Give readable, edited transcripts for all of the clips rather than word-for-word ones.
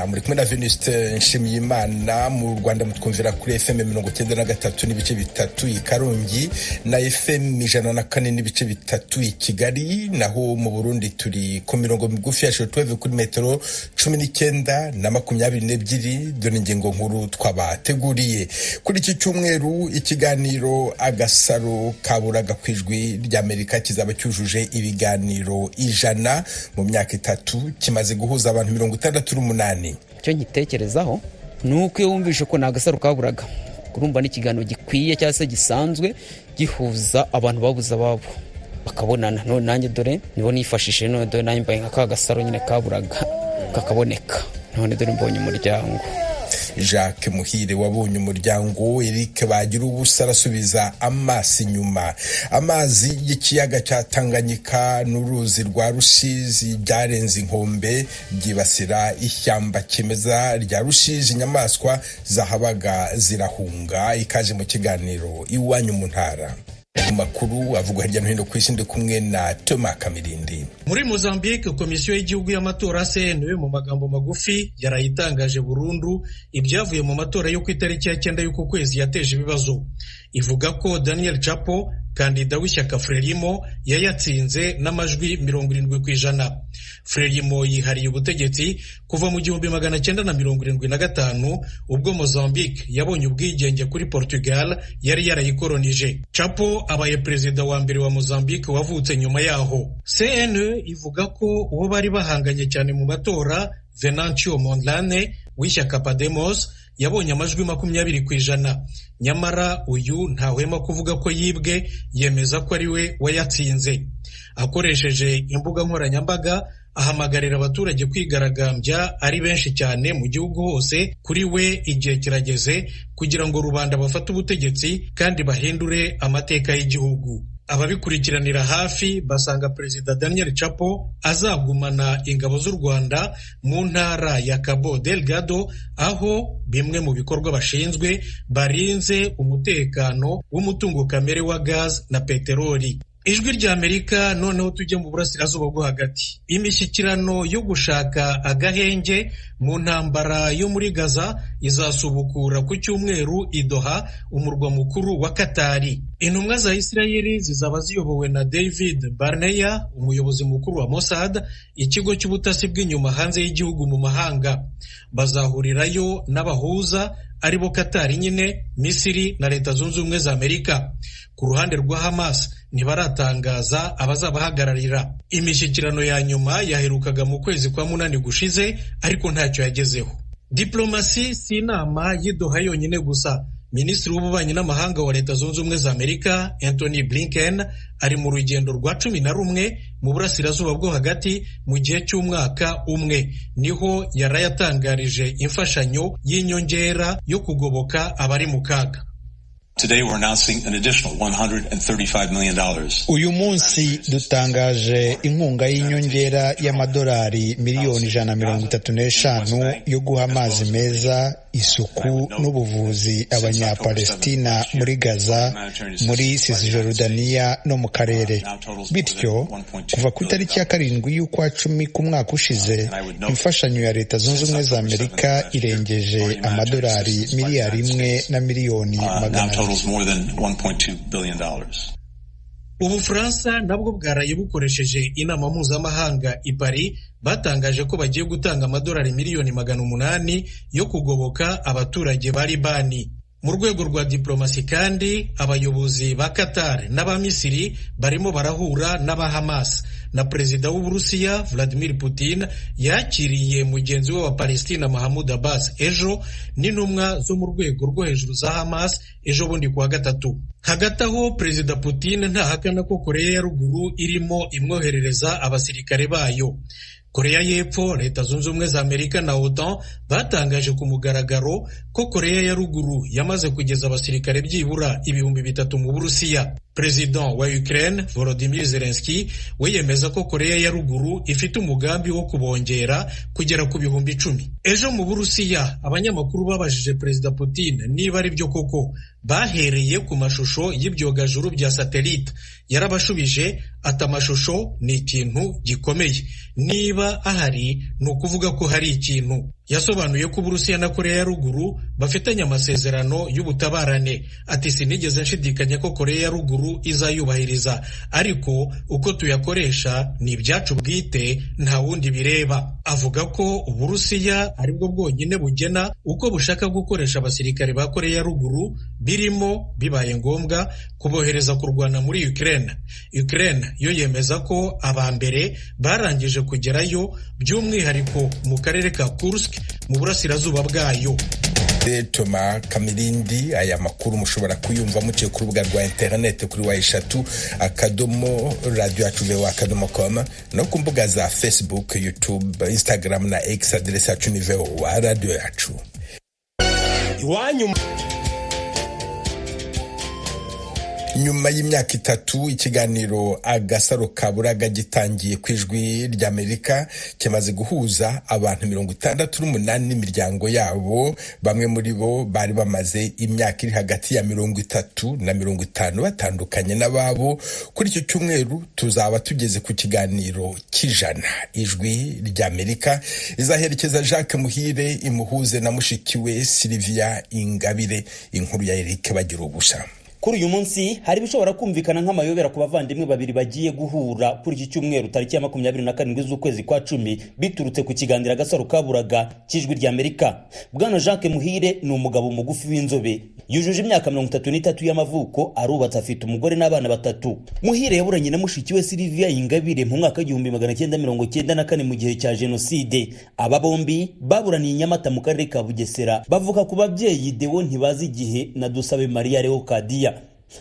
muri kumwe na Venuste Nshimiyimana. Mu Rwanda mutwumvira kuri FM 93 n'ibice bitatu i Karongi na FM 104 n'ibice bitatu i Kigali, naho mu Burundi turi ku mirongo migufi ya shortwave kuri metero 19 na 22. Dore ingingo nkuru twabateguriye kuri iki cyumweru. Ikiganiro Agasaro Kaburaga kwijwi ry'Amerika kizaba cyujuje ibiganiro 100 mu myaka 3, kimaze guhuza abantu 68. Icyo ngitekerezaho ni uko iyo wumvishe ko Agasaro Kaburaga, urumva ni ikiganiro gikwiye cyangwa se gisanzwe gihuza abantu babuze ababo bakabonana. None nanjye dore nibo nifashishije, none dore nanjye mbaye nka Agasaro nyine kaburaga kakaboneka, none dore mbonye umuryango. Jacques Muhire wabonye umuryango. Eric Bagira ubusa arasubiza amaso inyuma. Amazi y'ikiyaga cya Tanganyika n'uruzi rwa Rusizi byarenze inkombe, byibasira ishyamba kimeza rya Rusizi. Inyamaswa zahabaga zirahunga. Ikaje mu kiganiro Iwanyu mu Ntara. Mu makuru avugwa hirya no hino ku isi, ndi kumwe na Thomas Kamirindi. Muri Mozambique, komisiyo y'igihugu y'amatora CNE mu magambo magufi yarayitangaje burundu ibyavuye mu matora yo ku itariki ya 9 y'uku kwezi yateje ibibazo. Ivuga ko Daniel Chapo, kandida w'ishyaka Frelimo, yayatsinze n'amajwi 70%. Frelimo yihariye ubutegetsi kuva mu 1975 ubwo Mozambique yabonye ubwigenge kuri Portugal yari yarayikolonije. Chapo abaye perezida wa mbere wa Mozambique wavutse nyuma yaho. CNE ivuga ko uwo bari bahanganye cyane mu matora, Venancio Mondlane w'ishyaka Podemos, yabonye amajwi 20%. Nyamara uyu ntahwema kuvuga ko yibwe, yemeza ko ari we wayatsinze. Akoresheje imbuga nkoranyambaga ahamagarira abaturage kwigaragambya ari benshi cyane mu gihugu hose. Kuri we igihe kirageze kugira ngo rubanda bafate ubutegetsi kandi bahindure amateka y'igihugu. Ababikurikiranira hafi basanga Perezida Daniel Chapo azagumana ingabo z'u Rwanda mu ntara ya Cabo Delgado, aho bimwe mu bikorwa bashinzwe barinze umutekano w'umutungo kamere wa gaz na peteroli. Ijwi rya Amerika noneho tujye mu burasirazuba bwo hagati. Imishyikirano yo gushaka agahenge mu ntambara yo muri Gaza izasubukura ku cyumweru i Doha, umurwa mukuru wa Katari. Intumwa za Isirayeli zizaba ziyobowe na David Barnea, umuyobozi mukuru wa Mossad, ikigo cy'ubutasi bw'inyuma hanze y'igihugu mu mahanga. Bazahurirayo n'abahuza aribo Katari nyine, Misiri na Leta Zunze Ubumwe za Amerika. Ku ruhande rwa Hamas ntibaratangaza abazabahagararira. Imishyikirano ya nyuma yaherukaga mu kwezi kwa 8 gushize, ariko ntacyo yagezeho. Diplomasi si inama y'Idoha yonyine gusa. Minisitiri w'ububanyi n'amahanga wa Leta Zunze Ubumwe za Amerika Anthony Blinken ari mu rugendo rwa 11 mu burasirazuba bwo hagati mu gihe cy'umwaka umwe. Niho yarayatangarije imfashanyo y'inyongera yo kugoboka abari mu kaga. Today we're announcing an additional $135 million. Uyu munsi dutangaje inkunga y'inyongera y'amadolari miliyoni 135 yo guha amazi meza, isuku n'ubuvuzi abanyapalestina muri Gaza, muri Cisjordania no mu karere. Bityo kuva ku itariki ya 7 y'ukwa 10 ku mwaka ushize, imfashanyo ya Leta Zunze Ubumwe za Amerika irengeje amadolari miliyari 1 na miliyoni 100. Ubufaransa nabwo bwaraye bukoresheje inama mpuzamahanga i Paris, batangaje ko bagiye gutanga amadolari miliyoni 800 yo kugoboka abaturage ba Libani. Mu rwego rwa diplomasi kandi, abayobozi ba Qatar n'Abamisiri barimo barahura n'aba Hamas, na Perezida w'Uburusiya Vladimir Putin yakiriye mugenzi we wa Palestina Mahmoud Abbas ejo, n'intumwa zo mu rwego rwo hejuru za Hamas ejo bundi kuwa gatatu. Hagati aho, Perezida Putin ntahakana ko Korea ya ruguru irimo imwoherereza abasirikare bayo. Korea y'Epfo, Leta Zunze Ubumwe za Amerika na OTAN batangaje ku mugaragaro ko Korea ya ruguru yamaze kugeza abasirikare byibura 3,000 mu Burusiya. Perezida wa Ukraine Volodymyr Zelensky we yemeza ko Korea ya ruguru ifite umugambi wo kubongera kugera ku 10,000. Ejo mu Burusiya, abanyamakuru babajije Perezida Putin niba ari byo koko bahereye ku mashusho y'ibyogajuru bya satellite. Yarabashubije ati amashusho ni ikintu gikomeye, niba ahari ni ukuvuga ko hari ikintu. yasobanuye ko Uburusiya na Korea ya Ruguru bafitanye amasezerano y'ubutabarane. Ati sinigeze nshidikanya ko Korea ya Ruguru izayubahiriza, ariko uko tuyakoresha ni ibyacu bwite, nta wundi bireba. Avuga ko Uburusiya aribwo bwonyine bugena uko bushaka gukoresha abasirikare ba Korea ya Ruguru, birimo bibaye ngombwa kubohereza kurwana muri Ukraine. Ukraine yo yemeza ko abambere barangije kugerayo, by'umwihariko mu karere ka Kursk mu burasirazuba bwayo. Toma Kamirindi, aya makuru mushobora kuyumva muciye ku rubuga rwa internet kuri wa3.radio@voa.com no ku mbuga za Facebook, YouTube, Instagram na X, adresse yacu ni VOA Radio yacu. Iwanyu nyuma y'imyaka 3 ikiganiro Agasaro Kaburaga gitangiye ku Ijwi ry'Amerika kimaze guhuza abantu 68 n'imiryango yabo. Bamwe muri bo bari bamaze imyaka iri hagati ya 30 na 50 batandukanye n'ababo. Kuri icyo cyumweru tuzaba tugeze ku kiganiro cy'ijana. Ijwi ry'Amerika izaherekeza Jacques Muhire imuhuze na mushikiwe Sylvia Ingabire. Inkuru ya Eric Bagirubusa. Kuri uyu munsi hari bishobora kumvikana nk'amayobera ku bavandimwe babiri bagiye guhura kuri iki cyumweru tariki ya 27 z'ukwezi kwa 10 biturutse ku kiganiro Agasaro Kaburaga cy'Ijwi ry'Amerika. Bwana Jacques Muhire ni umugabo mugufi w'inzobe, yujuje imyaka 33 y'amavuko, arubatse, afite umugore n'abana 3. Muhire yaburanye na mushikiwe Sylvia Ingabire mu mwaka 1994 mu gihe cya Jenoside. Aba bombi baburaniye Nyamata mu karere ka Bugesera, bavuka ku babyeyi Deo Ntibazi igihe na Dusabe Maria Leocadia.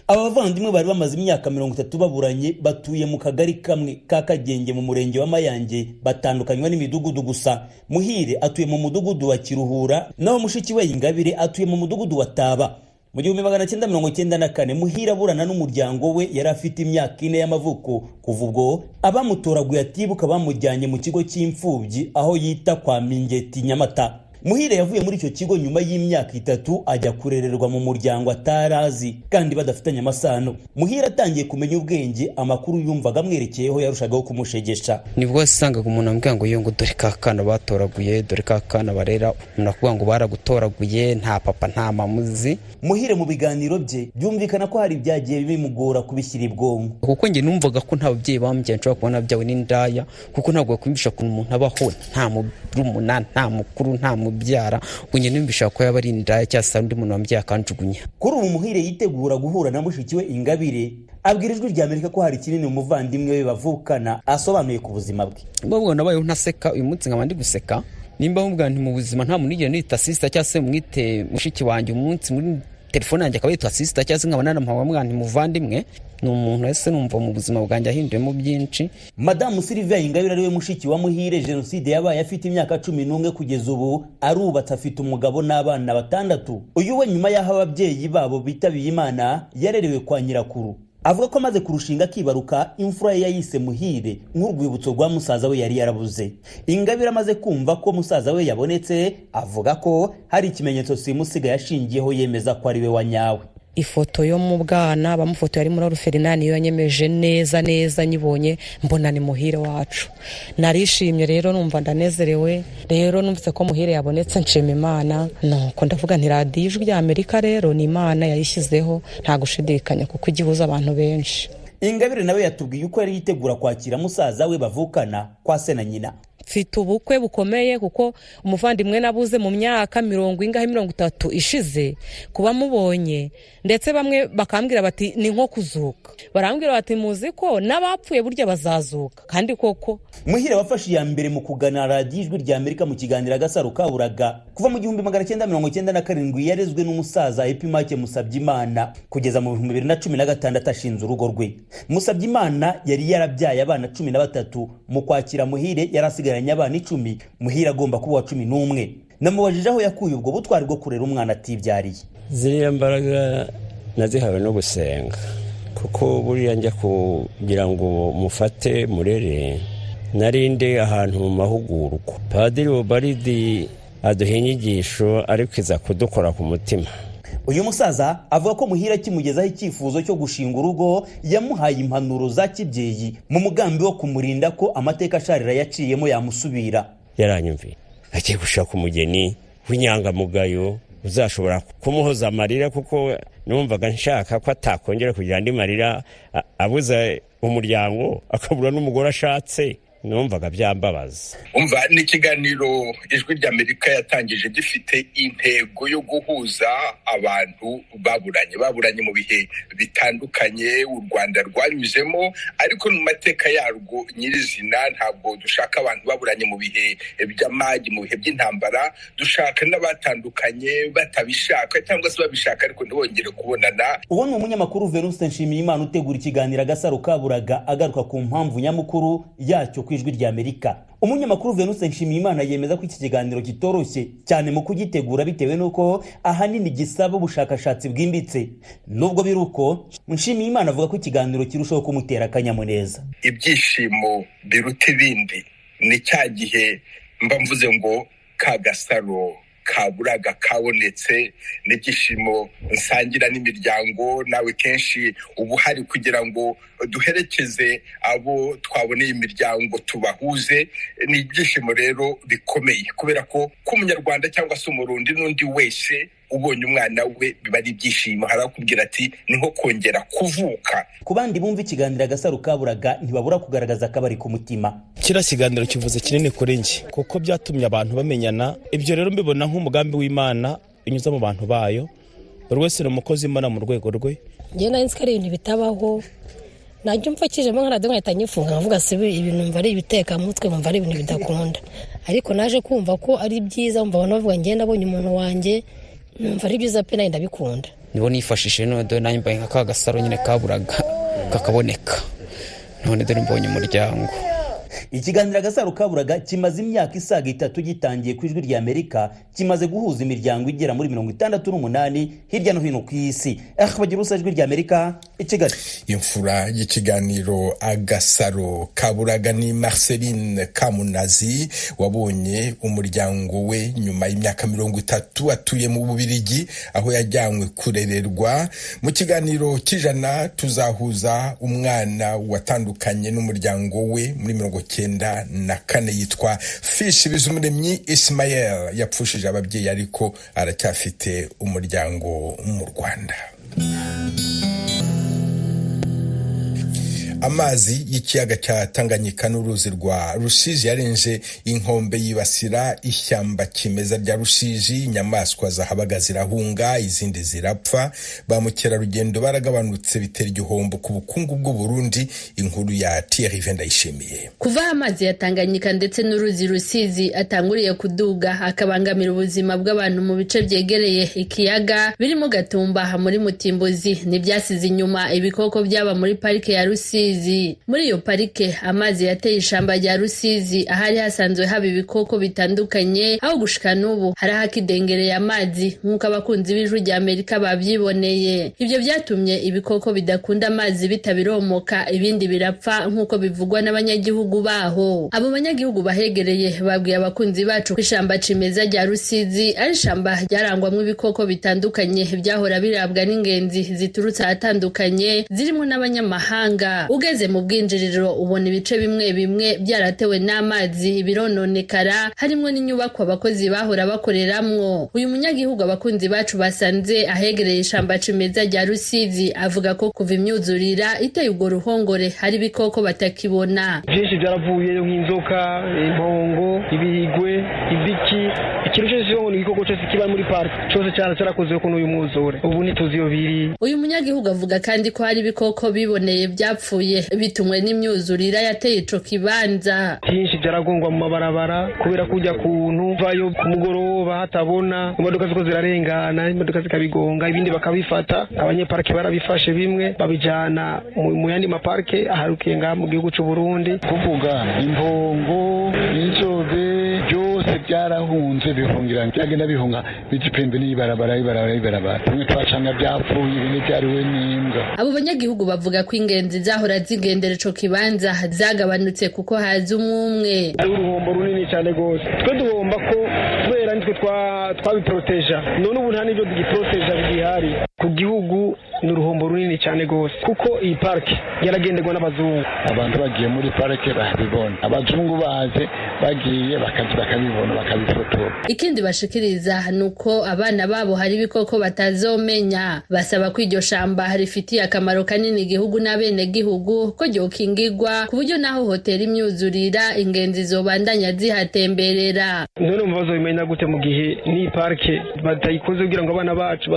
Aba bavandimwe bari bamaze imyaka 30 baburanye, batuye mu kagari kamwe ka Kagenge mu murenge wa Mayange, batandukanywa n'imidugudu gusa. Muhire atuye mu mudugudu wa Kiruhura, naho mushikiwe Ingabire atuye mu mudugudu wa Taba. Mu 1994 Muhire aburana n'umuryango we yari afite imyaka 4 y'amavuko. Kuva ubwo abamutoraguye atibuka bamujyanye mu kigo cy'imfubyi aho yita kwa Mingeti Nyamata. Muhire yavuye muri icyo kigo nyuma y'imyaka 3 ajya kurererwa mu muryango atarazi kandi badafitanye amasano. Muhire atangiye kumenya ubwenge, amakuru yumvaga amwerekeyeho yarushagaho kumushegesha. Nibwo wasangaga umuntu ambwira ngo yongo dore kakana batoraguye, dore kakana barera, unakuvuga ngo baragutoraguye, nta papa nta mamuzi. Muhire mu biganiro bye byumvikana ko hari byagiye bimugora kubishyira ibwonko, kuko nge numvaga ko nta babyeyi bambye nshobora kubona byawe n'indaya, kuko ntabwo kumvisha ko umuntu abaho nta murumuna nta mukuru nta byara unye nimbisha ko yaba ari indaya cyasa undi muntu wambye akanjugunya. Kuri ubu Muhire yitegura guhura na mushikiwe Ingabire, abwira Ijwi ry'Amerika ko hari kinini umuvandimwe we bavukana asobanuye ku buzima bwe. Babwo nabayeho ntaseka, uyu munsi nkabandi guseka, nimba mubwa nti mu buzima nta muntu yigera nita sister cyase mwite mushiki wanjye umunsi muri telefone yanjye akaba yitwa sister cyase nkabana namuhawa mwana ntimuvandimwe. Ni umuntu wese numva mu buzima bwanjye ahinduyemo byinshi. Madamu Sylvia Ingabire ariwe mushiki wa Muhire, Jenoside yabaye afite imyaka 11 kugeza ubu, arubatse, afite umugabo n'abana 6. Uyu we nyuma y'aho ababyeyi babo bitabiye Imana yarerewe kwa nyirakuru. Avuga ko amaze kurushinga akibaruka imfura ye yayise Muhire nk'urwibutso rwa musaza we yari yarabuze. Ingabire amaze kumva ko musaza we yabonetse, avuga ko hari ikimenyetso simusiga yashingiyeho yemeza ko ari we wanyawe. Ifoto yo mu bwana bamufoto yari muri Ferdinand yo yanyemeje neza nyibonye mbona ni Muhire wacu. Narishimye rero numva ndanezerewe, rero numvise ko Muhire yabonetse nshima Imana. Nuko ndavuga nti Radio Ijwi ry'Amerika rero ni Imana yayishyizeho, nta gushidikanya kuko igihuza abantu benshi. Ingabire nawe yatubwiye uko yari yitegura kwakira musaza we bavukana kwa se na nyina. Mfite ubukwe bukomeye kuko umuvandimwe nabuze mu myaka 30 ishize, kuba mubonye ndetse bamwe bakambwira bati ni nko kuzuka, barambwira bati muzi ko n'abapfuye burya bazazuka, kandi koko. Muhire wafashe ya mbere mu kugana Radio Ijwi ry'Amerika mu kiganiro Agasaro Kaburaga kuva mu 1997 yarezwe n'umusaza Epimake Musabyimana kugeza mu 2016 ashinze urugo rwe. Musabyimana yari yarabyaye abana 13, mu kwakira Muhire yarasigaranye abana 10, Muhire agomba kuba 11. Namubajije aho yakuye ubwo butwari bwo kurera umwana atibyariye. Ziriya mbaraga nazihawe no gusenga, kuko buriya njya kugira ngo mufate murere narinde ahantu mu mahugurwa. Padiri Obaridi aduha inyigisho ariko iza kudukora ku mutima. Uyu musaza avuga ko Muhire kimugezaho icyifuzo cyo gushinga urugo yamuhaye impanuro za kibyeyi mu mugambi wo kumurinda ko amateka asharira yaciyemo yamusubira. Yaranyumviye agiye gushaka umugeni w'inyangamugayo uzashobora kumuhoza amarira, kuko numvaga nshaka ko atakongera kugira andi marira abuza umuryango akabura n'umugore ashatse. Numvaga byambabaza. Umva n'ikiganiro Ijwi ry'Amerika yatangije gifite intego yo guhuza abantu baburanye mu bihe bitandukanye u Rwanda rwanyuzemo, ariko mu mateka yarwo nyirizina ntabwo dushaka abantu baburanye mu bihe by'amagi, mu bihe by'intambara. Dushaka n'abatandukanye batabishaka cyangwa se babishaka ariko ntibongere kubonana. Uwo ni umunyamakuru Venuste Nshimiyimana utegura ikiganiro Agasaro Kaburaga agaruka ku mpamvu nyamukuru yacyo Ijwi ry'Amerika. Umunyamakuru Venuste Nshimiyimana yemeza ko iki kiganiro kitoroshye cyane mu kugitegura bitewe nuko ahanini gisaba ubushakashatsi bwimbitse. Nubwo biruko, Nshimiyimana avuga ko ikiganiro kirushaho kumutera akanyamuneza. Ibyishimo biruta ibindi ni cya gihe mba mvuze ngo Kagasaro Kaburaga kabonetse, n'igishimo nsangira n'imiryango. Nawe kenshi ubu hari kugira ngo duherekeze abo twaboneye imiryango tubahuze. Ni ibyishimo rero bikomeye, kubera ko umunyarwanda cyangwa se umurundi n'undi wese ubonye umwana we biba ari ibyishimo. Harakubwira ati ni nko kongera kuvuka. Ku bandi bumva ikiganiro Agasaro Kaburaga ntibabura kugaragaza akabari ku mutima. Kira kiganiro kivuze kinini kuri nje kuko byatumye abantu bamenyana. Ibyo rero mbibona nk'umugambi w'Imana inyuza mu bantu bayo. Buri wese n'umukozi Imana mu rwego rwe. Ngiye nari ari ibintu bitabaho. Najye mfakijemo nk'arado nkahita nyifunga nkavuga se ibintu mva ari ibiteka mutwe, mva ari ibintu bidakunda. Ariko naje kumva ko ari byiza, mva abantu bavuga ngiye nabonye umuntu wanjye, numva ari byiza pe nayo ndabikunda. Nibo nifashishije none dore nanjye mbaye nk'Agasaro nyine kaburaga kakaboneka. None dore mbonye umuryango. Ikiganiro Agasaro Kaburaga kimaze imyaka isaga 3 gitangiye ku Ijwi ry'Amerika, kimaze guhuza imiryango igera muri 68 hirya no hino ku isi. Bagira ubusa Ijwi ry'Amerika i Kigali. Imfura y'ikiganiro Agasaro Kaburaga ni Marceline Kamunazi wabonye umuryango we nyuma y'imyaka 30 atuye mu Bubiligi, aho yajyanywe kurererwa. Mu kiganiro kijana tuzahuza umwana watandukanye n'umuryango we muri 94 yitwa Fish Bizumuremyi Ismael. Yapfushije ababyeyi ariko aracyafite umuryango mu Rwanda. Amazi y'ikiyaga cya Tanganyika n'uruzi rwa Rusizi yarenje inkombe yibasira ishyamba kimeza rya Rusizi. Inyamaswa zahabaga zirahunga, izindi zirapfa. Ba mukerarugendo baragabanutse bitera igihombo ku bukungu bw'u Burundi. Inkuru ya Thierry Vendayishimiye. Kuva amazi ya Tanganyika ndetse n'uruzi Rusizi atanguriye kuduga akabangamira ubuzima bw'abantu mu bice byegereye ikiyaga birimo Gatumba muri Mutimbuzi, n'ibyasize inyuma ibikoko byaba muri parike ya Rusizi. Muri iyo parike amazi yateye ishamba rya Rusizi ahari hasanzwe haba ibikoko bitandukanye, aho gushika n'ubu hari hakidengereye amazi nk'uko abakunzi b'Ijwi ry'Amerika babyiboneye. Ibyo byatumye ibikoko bidakunda amazi bitabiromoka, ibindi birapfa nk'uko bivugwa n'abanyagihugu baho. Abo banyagihugu bahegereye babwiye abakunzi bacu ko ishamba cimeza rya Rusizi ari ishamba ryarangwamwo ibikoko bitandukanye byahora birabwa n'ingenzi ziturutse ahatandukanye zirimo n'abanyamahanga. Ugeze mu bwinjiriro ubona ibice bimwe bimwe byaratewe n'amazi birononekara, harimo n'inyubako abakozi bahora bakoreramwo. Uyu munyagihugu abakunzi bacu basanze ahegereye ishamba cimeza rya Rusizi avuga ko kuva imyuzurira iteye ubwo ruhongore hari ibikoko batakibona. Byinshi byaravuyeyo nk'inzoka, impongo, ibigwe, ibiki. Ikintu cyose cyo ni igikoko cyose kiba muri park cyose cyarakoze ko n'uyu mwuzure. Ubu nituziyo biri. Uyu munyagihugu avuga kandi ko hari ibikoko biboneye byapfuye bitumwe n'imyuzurira yateye ico kibanza. Byinshi byaragongwa mu mabarabara kubera kujya kuntu vayo ku mugoroba hatabona, imodoka ziko zirarengana, imodoka zikabigonga, ibindi bakabifata. Abanyeparke barabifashe bimwe babijana mu yandi maparke aharukiye nga mu gihugu cy'u Burundi. Kuvuga impongo, inzobe byose byarahunze bihungirana, byagenda bihunga bijipembe n'ibarabara. Tumwe twacanga byapfuye, ibindi byariwe n'imbwa. Abo banyagihugu bavuga ko ingenzi zahora zigendera ico kibanza zagabanutse kuko haza umwe. Ari uruhombo runini cyane gose. Twe duhomba ko kubera nitwe twabiproteja. None ubu nta n'ibyo digiproteja bihari. Ku gihugu ni uruhombo runini cyane gose kuko iyi parke yaragenderwa n'abazungu. Abantu bagiye muri parke babibona, abazungu baje bagiye bakabibona bakabifotora. Ikindi bashikiriza nuko abana babo hari ibikoko batazomenya, basaba ko iryo shamba rifitiye akamaro kanini igihugu n'abene gihugu ko ryokingirwa ku buryo naho hoteli imyuzurira ingenzi zobandanya zihatemberera. None umubazo bimenya gute mu gihe ni parke batayikoze kugira ngo abana bacu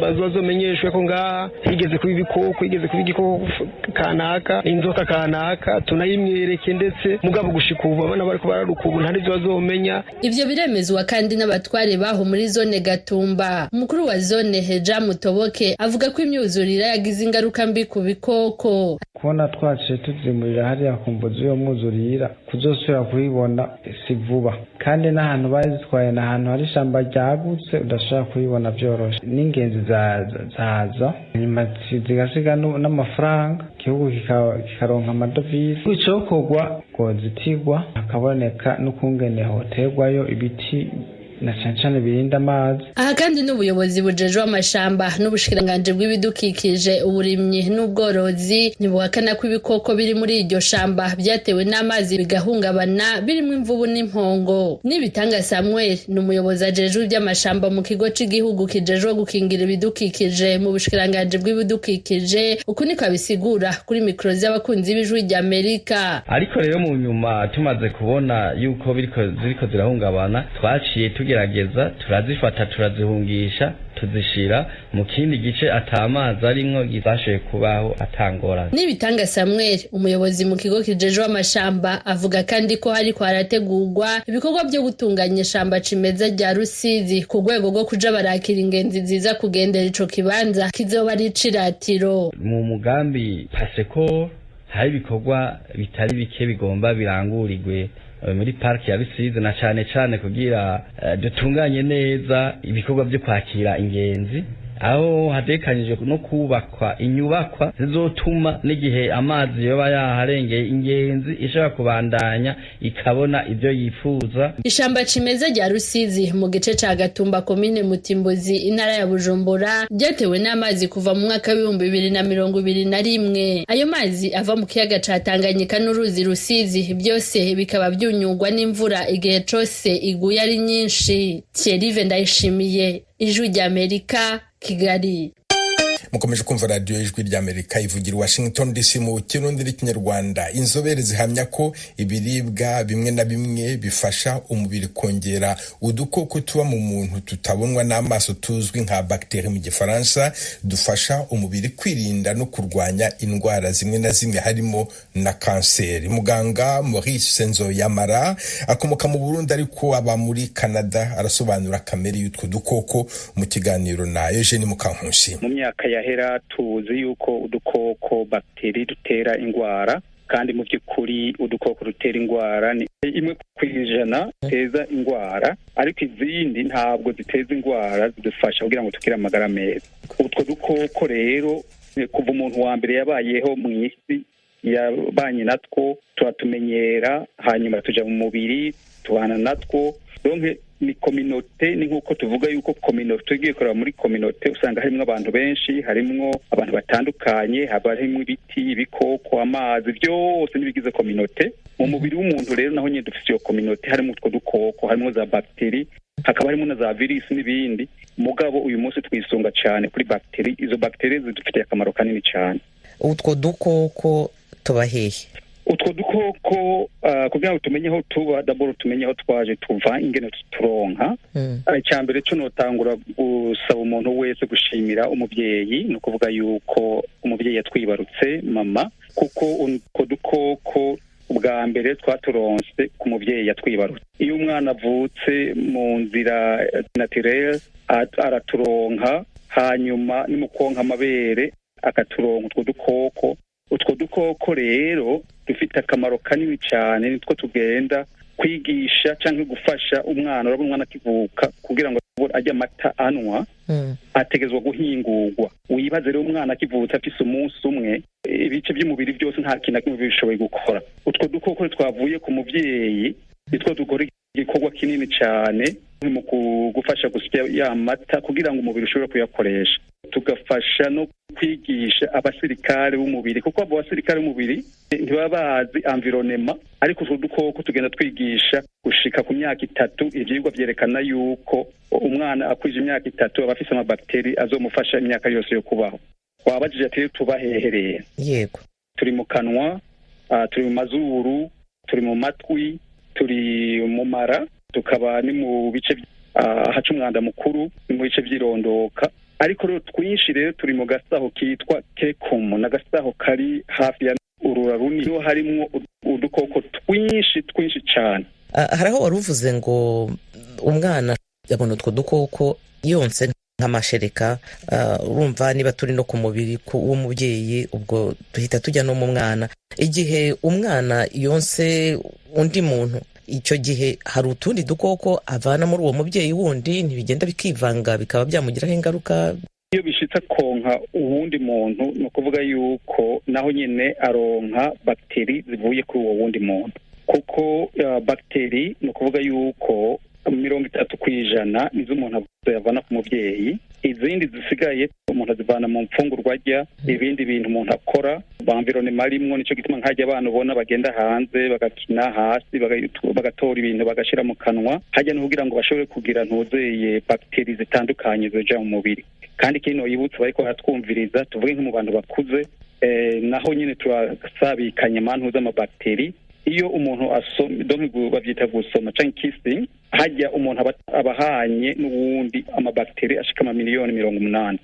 bazomenyeshwe ko ngaha higeze kuba ibikoko, higeze kuba igikoko kanaka, inzoka kanaka, tunayimwereke ndetse mugabo gushika ubu abana bariko bararuka ubu nta n'ivyo bazomenya. Ivyo biremezwa kandi n'abatware baho muri zone Gatumba. Umukuru wa zone Heja Mutoboke avuga ko imyuzurira yagize ingaruka mbi ku bikoko. Kubona twaciye tuzimurira hariya ku mbuzi yo mwuzurira kuzosubira kuyibona si vuba, kandi n'ahantu bazitwaye n'ahantu hari ishamba ryagutse udashobora kuyibona byoroshe. N'ingenzi zaza nyuma zigasiga n'amafaranga, igihugu kikaronka amadovize. Icokorwa ngo zitigwa hakaboneka n'ukungene hoterwayo ibiti na cyane birinda amazi. Aha kandi n'ubuyobozi bujejwe amashamba n'ubushikiranganje bw'ibidukikije, uburimyi n'ubworozi ntibuhakana ko ibikoko biri muri iryo shamba byatewe n'amazi bigahungabana, birimo imvubu n'impongo. Nibitanga Samuel ni umuyobozi ajejwe iby'amashamba mu kigo cy'igihugu kijejwe gukingira ibidukikije mu bushikiranganje bw'ibidukikije. Uku niko abisigura kuri mikoro z'abakunzi b'ijwi rya Amerika. Ariko rero mu nyuma tumaze kubona yuko ziriko zirahungabana, twaciye tugerageza turazifata turazihungisha tuzishira mu kindi gice atamazi arimwo gizashoye kubaho atangorana. Nibitanga Samuel umuyobozi mu kigo kijejwe amashamba avuga kandi ko hariko harategurwa ibikorwa byo gutunganya ishamba cimeza rya Rusizi ku rwego rwo kuja barakira ingenzi ziza kugendera ico kibanza kizoba ari iciratiro. Mu mugambi Paseko hari ibikorwa bitari bike bigomba birangurirwe muri parki ya Rusizi, na cane kugira dutunganye neza ibikorwa byo kwakira ingenzi, aho hatekanyije no kubakwa inyubakwa zizotuma n'igihe amazi yoba yaharengeye ingenzi ishaka kubandanya ikabona ibyo yifuza. Ishamba cimeza rya Rusizi mu gice ca Gatumba komine Mutimbuzi intara ya Bujumbura ryatewe n'amazi kuva mu mwaka wa 2021. Ayo mazi ava mu kiyaga ca Tanganyika n'uruzi Rusizi byose bikaba byunyugwa n'imvura igihe cose iguye ari nyinshi. Thierry Ndayishimiye, Ijwi rya Amerika, Kigali. Mukomeje kumva radio Ijwi rya Amerika ivugira Washington DC mu Kirundi n'Ikinyarwanda. Inzobere zihamya ko ibiribwa bimwe na bimwe bifasha umubiri kongera udukoko tuba mu muntu tutabonwa n'amaso tuzwi nka bacterie mu Gifaransa, dufasha umubiri kwirinda no kurwanya indwara zimwe na zimwe harimo na kanseri. Muganga Maurice Nzoyamara akomoka mu Burundi ariko aba muri Canada arasobanura kamere y'utwo dukoko mu kiganiro na Eugene Mukankusi. Mu myaka yahera tuzi yuko udukoko bakteri dutera ingwara, kandi mu by'ukuri udukoko dutera ingwara ni 1% ziteza ingwara, ariko izindi ntabwo ziteza ingwara, zidufasha kugira ngo tukire amagara meza. Utwo dukoko rero kuva umuntu wa mbere yabayeho mu isi yabanye natwo turatumenyera, hanyuma tuja mu mubiri tubana natwo. Donc ni communauté, ni nkuko tuvuga yuko communauté igiye kuraba muri communauté usanga harimo abantu benshi, harimo abantu batandukanye, harimo ibiti, ibikoko, amazi, byose nibigize communauté. Mu mubiri w'umuntu rero naho nyine dufite iyo communauté, harimo utwo dukoko, harimo za bacterie, hakaba harimo na za virus n'ibindi. Mugabo uyu munsi twisunga cyane kuri bacterie. Izo bacterie zidufitiye akamaro kanini cyane. Utwo dukoko tubahehe? Utwo dukoko kugira ngo tumenye aho tuba, d'abord tumenye aho twaje tuva, ingene turonka. Icyambere cyo notangura gusaba umuntu wese gushimira umubyeyi, no kuvuga yuko umubyeyi yatwibarutse mama, kuko utwo dukoko ubwa mbere twaturonse ku mubyeyi yatwibarutse. Iyo umwana avutse mu nzira naturelle araturonka, hanyuma ni mu konka amabere akaturonka utwo dukoko. Utwo dukoko rero dufite akamaro kanini cyane, nitwo tugenda kwigisha cyangwa gufasha umwana. Urabona umwana akivuka kugira ngo ajye amata anwa, ategezwa guhingurwa. Wibaze rero umwana akivutse afise umunsi umwe, ibice by'umubiri byose nta kintu kimwe bishoboye gukora. Utwo dukoko twavuye ku mubyeyi nitwo dukora igikorwa kinini cyane mu gufasha gusya ya mata kugira ngo umubiri ushobore kuyakoresha. tugafasha no kwigisha abasirikare b'umubiri, kuko abo basirikare b'umubiri ntibaba bazi environnement, ariko utwo dukoko tugenda twigisha gushika ku myaka 3. Ivyigwa vyerekana yuko umwana akwije imyaka 3 aba afise amabakteri azomufasha imyaka yose yo kubaho. Wabajije ati tubahehereye. Yego, turi mu kanwa, turi mu mazuru, turi mu matwi, turi mu mara, tukaba ni mu bice haca umwanda mukuru, ni mu bice by'irondoka. Ariko rero twinshi rero turi mu gasaho kitwa cecum, n'agasaho kari hafi ya urura runini, harimo udukoko twinshi cyane. Hari aho wari uvuze ngo umwana yabona utwo dukoko yonse nk'amashereka. Urumva niba turi no ku mubiri w'umubyeyi, ubwo duhita tujya no mu mwana. Igihe umwana yonse undi muntu, icyo gihe hari utundi dukoko avana muri uwo mubyeyi wundi, ntibigenda bikivanga bikaba byamugiraho ingaruka. Iyo bishitse konka uwundi muntu, no kuvuga yuko naho nyene aronka bakteri zivuye kuri uwo wundi muntu, kuko bakteri no kuvuga yuko 30% nizo umuntu yavana ku mubyeyi, izindi zisigaye umuntu azivana mu mfungurwa arya, ibindi bintu umuntu akora, environnement rimwe. Nico gituma nkajya abantu ubona bagenda hanze bagakina hasi, bagatora ibintu bagashira mu kanwa, hajya no kugira ngo bashobore kugira ntuzeye bakteri zitandukanye zoja mu mubiri. Kandi kino yibutse bariko baratwumviriza, tuvuge nko mu bantu bakuze, naho nyine turasabikanye mantu z'amabakteri. Iyo umuntu asoma, donc bavyita gusoma canke kissing, hajya umuntu abahanye n'uwundi amabakteri ashika miliyoni 80.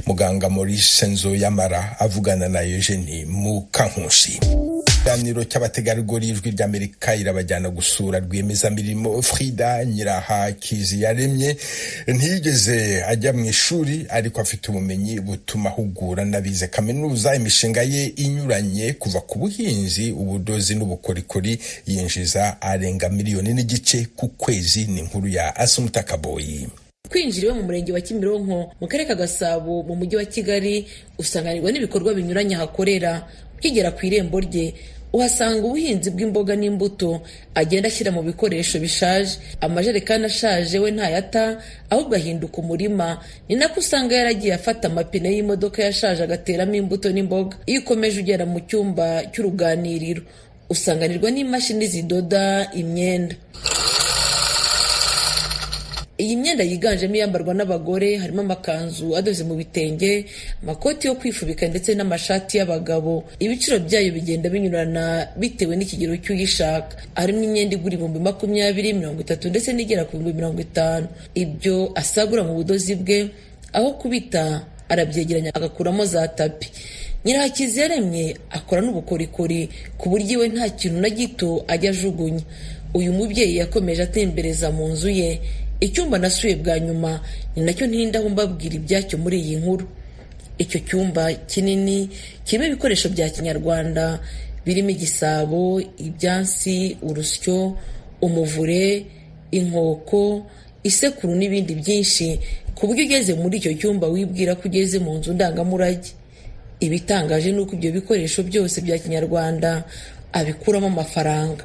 Muganga Maurice Nzoyamara avugana na Eugenie Mukankusi. Ikiganiro cy'abategarugori ijwi ry'Amerika irabajyana gusura rwiyemezamirimo Frida Nyirahakizi yaremye. Ntiyigeze ajya mu ishuri, ariko afite ubumenyi butuma ahugura n'abize kaminuza imishinga ye inyuranye, kuva ku buhinzi, ubudozi n'ubukorikori. Yinjiza arenga 1.5 miliyoni ku kwezi. Ni inkuru ya Asumta Kaboyi. Kwinjira mu murenge wa Kimironko mu karere ka Gasabo mu mujyi wa Kigali, usanganirwa n'ibikorwa binyuranye hakorera. Ukigera ku irembo rye uhasanga ubuhinzi bw'imboga n'imbuto agenda ashyira mu bikoresho bishaje. Amajerekani ashaje we ntayata, ahubwo ahinduka umurima. Ni nako usanga yaragiye afata amapine y'imodoka yashaje agateramo imbuto n'imboga. Iyo ukomeje ugera mu cyumba cy'uruganiriro, usanganirwa n'imashini zidoda imyenda. Iyi myenda yiganjemo iyambarwa n'abagore, harimo amakanzu adoze mu bitenge, amakoti yo kwifubika ndetse n'amashati y'abagabo. Ibiciro byayo bigenda binyurana bitewe n'ikigero cy'uyishaka. Harimo imyenda igura 20,000, 30 ndetse n'igera ku 50,000. Ibyo asagura mu budozi bwe, aho kubita arabyegeranya agakuramo za tapi. Nyirahakizi yaremye akora n'ubukorikori ku buryo iwe nta kintu na gito ajya ajugunya. Uyu mubyeyi yakomeje atembereza mu nzu ye. Icyumba nasuye bwa nyuma ni nacyo ntindaho mbabwira ibyacyo muri iyi nkuru. Icyo cyumba kinini kirimo ibikoresho bya kinyarwanda birimo igisabo, ibyansi, urusyo, umuvure, inkoko, isekuru n'ibindi byinshi, ku buryo ugeze muri icyo cyumba wibwira ko ugeze mu nzu ndangamurage. Ibitangaje ni uko ibyo bikoresho byose bya kinyarwanda abikuramo amafaranga.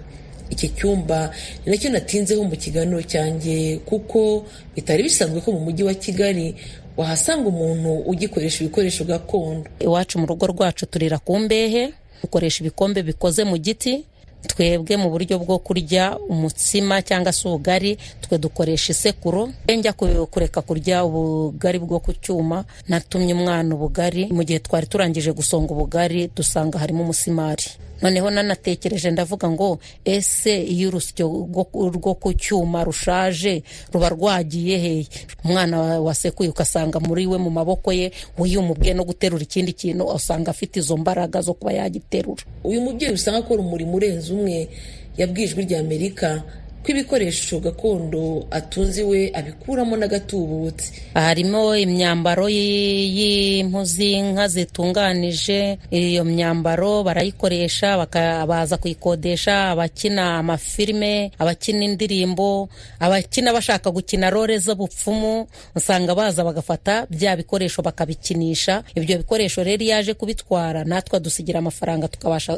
Iki cyumba ni nacyo natinzeho mu kiganiro cyanjye, kuko bitari bisanzwe ko mu mujyi wa Kigali wahasanga umuntu ugikoresha ibikoresho gakondo. Iwacu mu rugo rwacu turira ku mbehe, dukoresha ibikombe bikoze mu giti. Twebwe mu buryo bwo kurya umutsima cyangwa se ubugari, twe dukoresha isekuru. Njya kureka kurya ubugari bwo ku cyuma, natumye umwana ubugari. Mu gihe twari turangije gusonga ubugari, dusanga harimo umusimari. Noneho nanatekereje ndavuga ngo ese iyo urusyo rwo ku cyuma rushaje ruba rwagiye hehe? Umwana wasekuye ukasanga muri we mu maboko ye wiyumubwiye no guterura ikindi kintu, usanga afite izo mbaraga zo kuba yagiterura. Uyu mubyeyi usanga akora umurimo urenze umwe yabwijwe ry'Amerika ko ibikoresho gakondo atunze we abikuramo n'agatubutse. Harimo imyambaro y'impu z'inka zitunganije. Iyo myambaro barayikoresha, bakabaza kuyikodesha abakina amafilime, abakina indirimbo, abakina bashaka gukina role z'ubupfumu, usanga baza bagafata bya bikoresho bakabikinisha. Ibyo bikoresho rero yaje kubitwara, natwe dusigira amafaranga,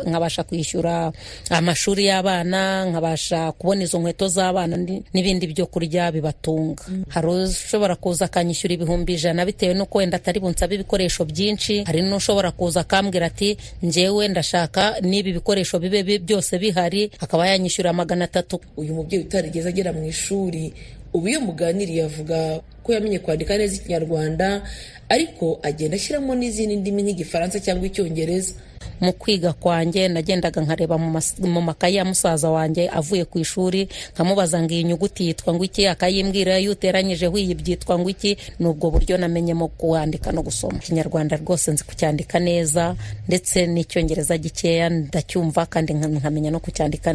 nkabasha kwishyura amashuri y'abana, nkabasha kubona izo inkweto z'abana n'ibindi byo kurya bibatunga. Hari ushobora kuza akanyishyura ibihumbi 100 bitewe n'uko wenda atari bunsabe ibikoresho byinshi. Hari n'ushobora kuza akambwira ati njyewe ndashaka n'ibi bikoresho bibe byose bihari, akaba yanyishyura 300. Uyu mubyeyi utarigeze agera mu ishuri ubu iyo muganiriye avuga ko yamenye kwandika neza Ikinyarwanda, ariko agenda ashyiramo n'izindi ndimi nk'Igifaransa cyangwa Icyongereza. Mu kwiga kwanjye nagendaga nkareba mu makayi ya musaza wanjye avuye ku ishuri, nkamubaza ngo iyi nyuguti yitwa ngo iki, akayimbwira iyo uteranyije iyi byitwa ngo iki. Nubwo buryo namenyemo kwandika no gusoma. Ikinyarwanda rwose nzi kucyandika neza, ndetse n'Icyongereza gikeya ndacyumva kandi nkamenya no kucyandika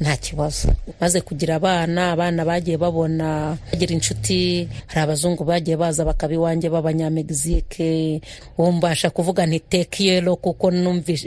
nta kibazo. Maze kugira abana bagiye babona bagira inshuti, hari abazungu bagiye baza bakabiwanje b'abanyamegizike, umbasha kuvuga nti tekiyelo kuko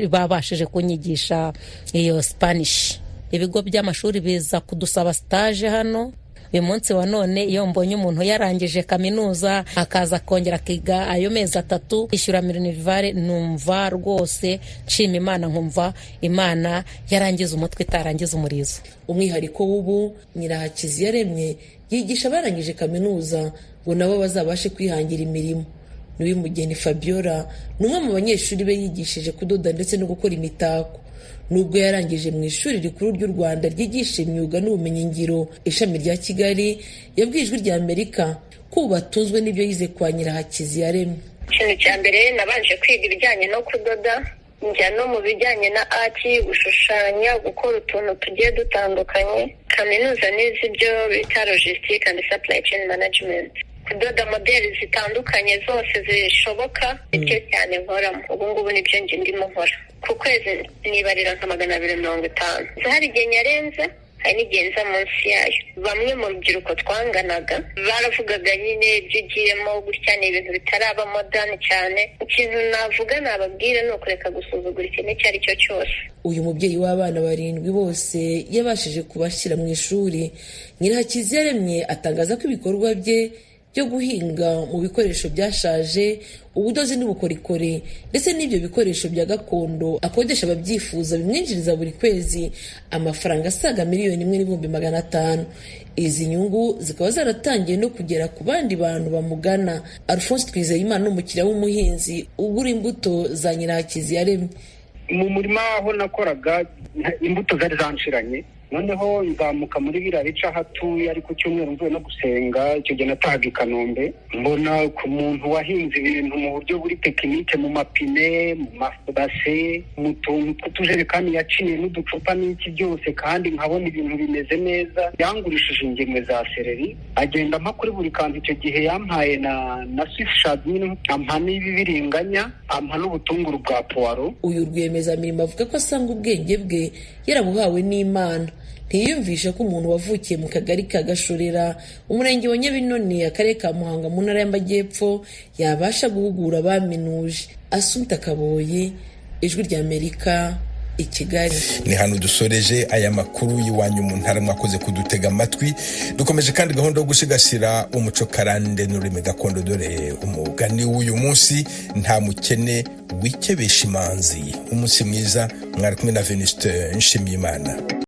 babashije kunyigisha iyo Spanish. Ibigo by'amashuri biza kudusaba stage hano. Uyu munsi wa none iyo mbonye umuntu yarangije kaminuza akaza kongera akiga ayo mezi 3 ishyura minerivare, numva rwose nshima Imana, nkumva Imana yarangiza umutwe itarangiza umurizo. Umwihariko w'ubu Nyirahakizi yaremye yigisha abarangije kaminuza ngo nabo bazabashe kwihangira imirimo. N'uwimugeni Fabiola numwe mu banyeshuri be yigishije kudoda ndetse no gukora imitako. Nubwo yarangije mu ishuri rikuru ry'u Rwanda ryigisha imyuga n'ubumenyi ngiro ishami rya Kigali, yabwiye Ijwi rya Amerika ko batunzwe n'ibyo yize kwa Nyirahakizi yaremye. Ikintu cya mbere nabanje kwiga ibijyanye no kudoda, njya no mu bijyanye na art, gushushanya, gukora utuntu tugiye dutandukanye. Kaminuza nize ibyo bita logistic and supply chain management, kudoda modeli zitandukanye zose zishoboka, ibyo cyane nkoramo. Ubu ngubu nibyo nje ndimo nkora. Ku kwezi nibarira nka 250. Zahari igihe nyarenze, hari n'igihe nza munsi yayo. Bamwe mu rubyiruko twanganaga baravugaga nyine ibyo ugiyemo gutya ni ibintu bitaraba modern cyane. Ikintu navuga nababwira ni ukureka gusuzugura ikintu icyo ari cyo cyose. Uyu mubyeyi w'abana 7 bose yabashije kubashyira mu ishuri. Nyirahakizi yaremye atangaza ko ibikorwa bye byo guhinga mu bikoresho byashaje, ubudozi n'ubukorikori ndetse n'ibyo bikoresho bya gakondo akodesha ababyifuza bimwinjiriza buri kwezi amafaranga asaga $1,500,000. Izi nyungu zikaba zaratangiye no kugera ku bandi bantu bamugana. Alphonse Twizeyimana n'umukiriya w'umuhinzi ugura imbuto za Nyirahakizi yaremye. Mu murima aho nakoraga imbuto zari zanshiranye, noneho nzamuka muri biriya bice aho atuye, ariko cyumweru mvuye no gusenga. Icyo gihe natahaga i Kanombe, mbona ku muntu wahinze ibintu mu buryo buri tekinike, mu mapine, mu mabase, mu tuntu tw'utujerekani yaciye n'uducupa n'iki byose, kandi nkabona ibintu bimeze neza. Yangurishije ingemwe za seleri, agenda ampa kuri buri kantu. Icyo gihe yampaye na swifshad, ampa n'ibibiringanya, ampa n'ubutunguru bwa puwaro. Uyu rwiyemezamirimo avuga ko asanga ubwenge bwe yarabuhawe n'Imana. Ntiyumvisha ko umuntu wavukiye mu kagari ka Gashorera, umurenge wa Nyabinoni, akarere ka Muhanga, mu ntara y'Amajyepfo, yabasha guhugura abaminuje. Assumpta Kaboyi, Ijwi rya Amerika, i Kigali. Ni hano dusoreje aya makuru y'iwanyu mu ntara. Mwakoze kudutega amatwi. Dukomeje kandi gahunda yo gusigasira umuco karande n'ururimi gakondo. Dore umugani w'uyu munsi: nta mukene wikebesha imanzi. Umunsi mwiza. Mwari kumwe na Venuste Nshimiyimana.